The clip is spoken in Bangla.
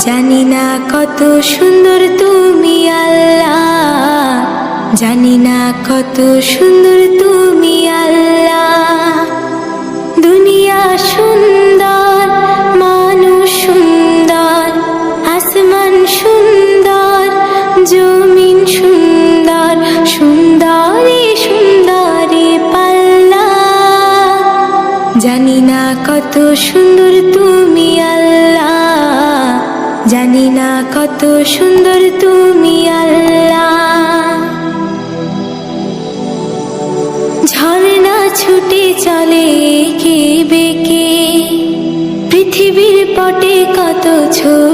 জানি না কত সুন্দর তুমি আল্লাহ, জানি না কত সুন্দর তুমি আল্লাহ। দুনিয়া সুন্দর, মানুষ সুন্দর, আসমান সুন্দর, জমিন সুন্দর, সুন্দরী সুন্দরী পাল্লা। জানি না কত সুন্দর তুমি আল্লাহ, জানি না কত সুন্দর তুমি আল্লাহ। ঝর্ণা ছুটে চলে এঁকে বেঁকে, পৃথিবীর পটে কত ছবি